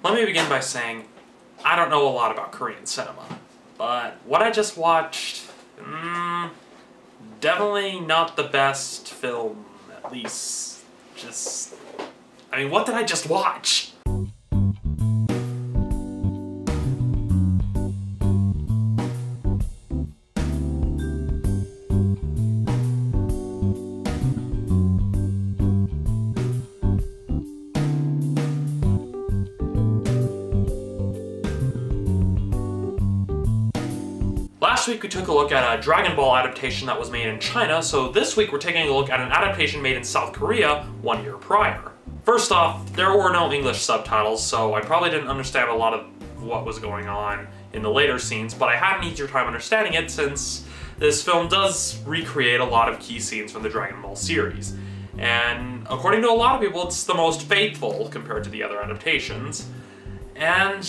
Let me begin by saying, I don't know a lot about Korean cinema, but what I just watched, definitely not the best film, at least, I mean, what did I just watch? Last week we took a look at a Dragon Ball adaptation that was made in China, so this week we're taking a look at an adaptation made in South Korea 1 year prior. First off, there were no English subtitles, so I probably didn't understand a lot of what was going on in the later scenes, but I had an easier time understanding it since this film does recreate a lot of key scenes from the Dragon Ball series. And according to a lot of people, it's the most faithful compared to the other adaptations. And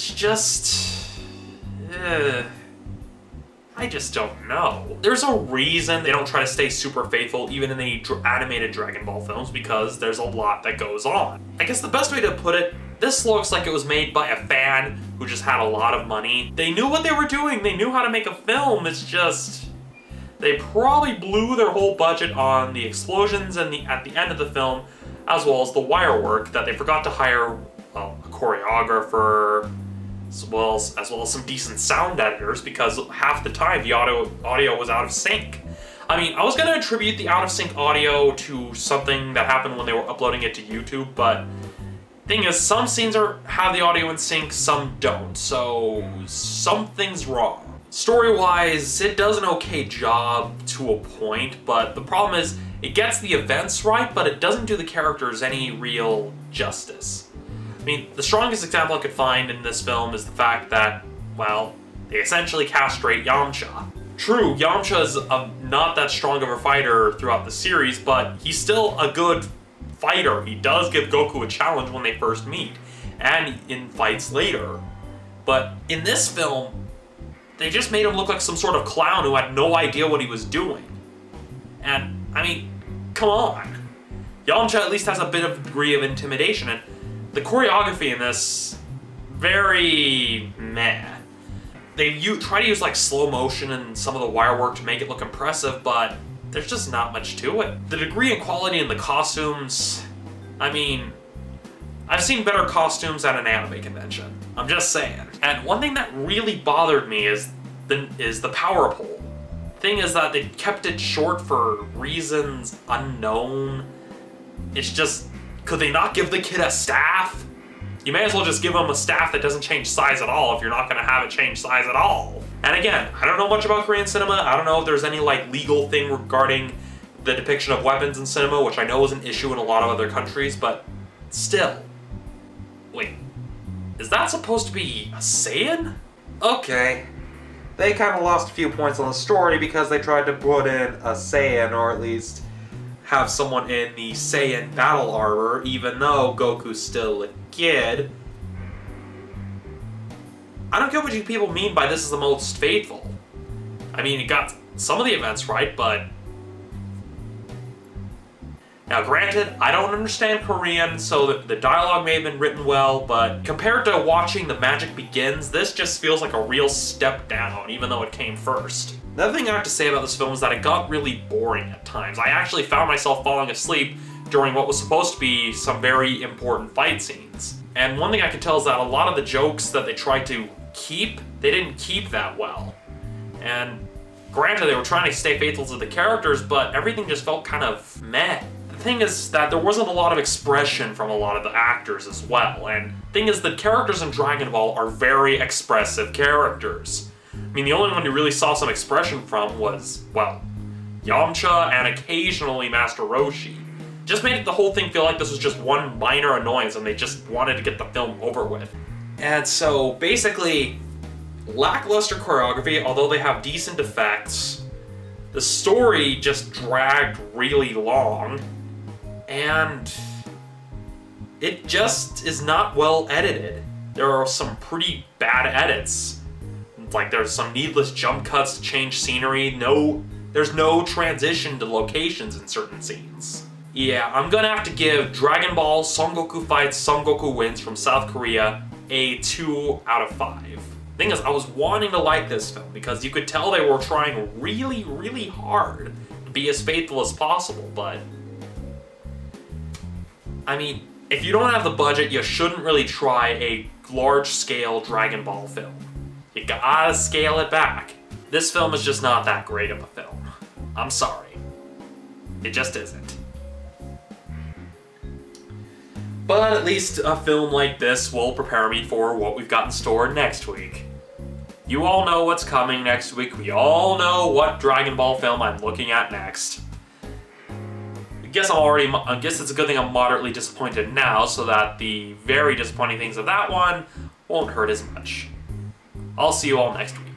I just don't know. There's a reason they don't try to stay super faithful even in the animated Dragon Ball films, because there's a lot that goes on. I guess the best way to put it, this looks like it was made by a fan who just had a lot of money. They knew what they were doing, they knew how to make a film, it's just they probably blew their whole budget on the explosions and at the end of the film, as well as the wire work, that they forgot to hire a choreographer, as well as some decent sound editors, because half the time the audio was out of sync. I mean, I was gonna attribute the out of sync audio to something that happened when they were uploading it to YouTube, but thing is, some scenes have the audio in sync, some don't, so something's wrong. Story-wise, it does an okay job to a point, but the problem is, it gets the events right, but it doesn't do the characters any real justice. I mean, the strongest example I could find in this film is the fact that, well, they essentially castrate Yamcha. True, Yamcha is not that strong of a fighter throughout the series, but he's still a good fighter. He does give Goku a challenge when they first meet, and in fights later. But in this film, they just made him look like some sort of clown who had no idea what he was doing. And, I mean, come on. Yamcha at least has a bit of degree of intimidation, and the choreography in this, very meh. They try to use like slow motion and some of the wire work to make it look impressive, but there's just not much to it. The degree and quality in the costumes, I mean, I've seen better costumes at an anime convention. I'm just saying. And one thing that really bothered me is the power pole. Thing is that they kept it short for reasons unknown. It's just, could they not give the kid a staff? You may as well just give him a staff that doesn't change size at all if you're not gonna have it change size at all. And again, I don't know much about Korean cinema. I don't know if there's any like legal thing regarding the depiction of weapons in cinema, which I know is an issue in a lot of other countries, but still. Wait, is that supposed to be a Saiyan? Okay. They kind of lost a few points on the story because they tried to put in a Saiyan, or at least have someone in the Saiyan battle armor, even though Goku's still a kid. I don't get what you people mean by this is the most faithful. I mean, it got some of the events right, but... Now granted, I don't understand Korean, so the dialogue may have been written well, but compared to watching The Magic Begins, this just feels like a real step down, even though it came first. Another thing I have to say about this film is that it got really boring at times. I actually found myself falling asleep during what was supposed to be some very important fight scenes. And one thing I can tell is that a lot of the jokes that they tried to keep, they didn't keep that well. And granted, they were trying to stay faithful to the characters, but everything just felt kind of meh. The thing is that there wasn't a lot of expression from a lot of the actors as well. And the thing is, the characters in Dragon Ball are very expressive characters. I mean, the only one you really saw some expression from was, well, Yamcha and occasionally Master Roshi. Just made the whole thing feel like this was just one minor annoyance and they just wanted to get the film over with. And so, basically, lackluster choreography, although they have decent effects. The story just dragged really long, and it just is not well edited. There are some pretty bad edits. Like, there's some needless jump cuts to change scenery. There's no transition to locations in certain scenes. Yeah, I'm gonna have to give Dragon Ball Son Goku Fights Son Goku Wins from South Korea a 2 out of 5. Thing is, I was wanting to like this film because you could tell they were trying really, really hard to be as faithful as possible, but I mean, if you don't have the budget, you shouldn't really try a large-scale Dragon Ball film. You gotta scale it back. This film is just not that great of a film. I'm sorry. It just isn't. But at least a film like this will prepare me for what we've got in store next week. You all know what's coming next week. We all know what Dragon Ball film I'm looking at next. I guess it's a good thing I'm moderately disappointed now, so that the very disappointing things of that one won't hurt as much. I'll see you all next week.